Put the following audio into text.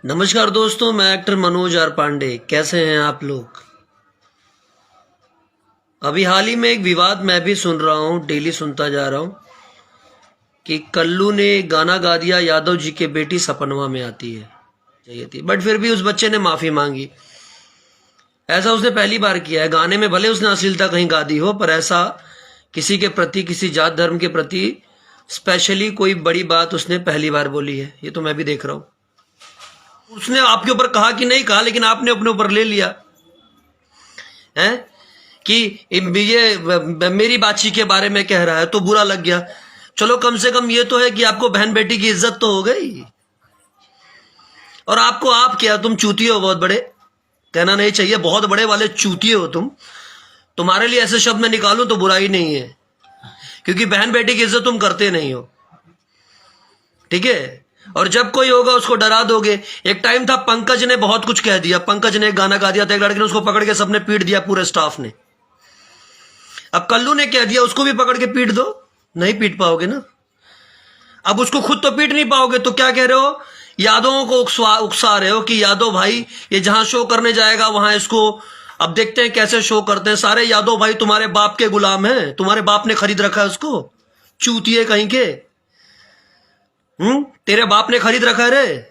नमस्कार दोस्तों, मैं एक्टर मनोज आर पांडे। कैसे हैं आप लोग? अभी हाल ही में एक विवाद मैं भी सुन रहा हूँ, डेली सुनता जा रहा हूँ कि कल्लू ने गाना गा दिया, यादव जी की बेटी सपनवा में आती है चाहिए थी, बट फिर भी उस बच्चे ने माफी मांगी। ऐसा उसने पहली बार किया है। गाने में भले उसने अश्लीलता कहीं गा दी हो, पर ऐसा किसी के प्रति, किसी जात धर्म के प्रति स्पेशली कोई बड़ी बात उसने पहली बार बोली है। ये तो मैं भी देख रहा हूँ। उसने आपके ऊपर कहा कि नहीं कहा, लेकिन आपने अपने ऊपर ले लिया है कि ये मेरी बाची के बारे में कह रहा है तो बुरा लग गया। चलो, कम से कम ये तो है कि आपको बहन बेटी की इज्जत तो हो गई। और आपको आप क्या, तुम चूतिए हो बहुत बड़े, कहना नहीं चाहिए, बहुत बड़े वाले चूतिए हो तुम। तुम्हारे लिए ऐसे शब्द मैं निकालूं तो बुराई नहीं है, क्योंकि बहन बेटी की इज्जत तुम करते नहीं हो, ठीक है। और जब कोई होगा उसको डरा दोगे। एक टाइम था, पंकज ने बहुत कुछ कह दिया। पंकज ने एक गाना गा दिया था, एक लड़के ने उसको पकड़ के सबने पीट दिया, पूरे स्टाफ ने। अब कल्लू ने कह दिया, उसको भी पकड़ के पीट दो। नहीं पीट पाओगे ना। अब उसको खुद तो पीट नहीं पाओगे, तो क्या कह रहे हो? यादवों को उकसा रहे हो कि यादव भाई ये जहां शो करने जाएगा वहां इसको, अब देखते हैं कैसे शो करते हैं। सारे यादव भाई तुम्हारे बाप के गुलाम हैं, तुम्हारे बाप ने खरीद रखा है उसको, चूतिए कहीं के। तेरे बाप ने खरीद रखा है रे।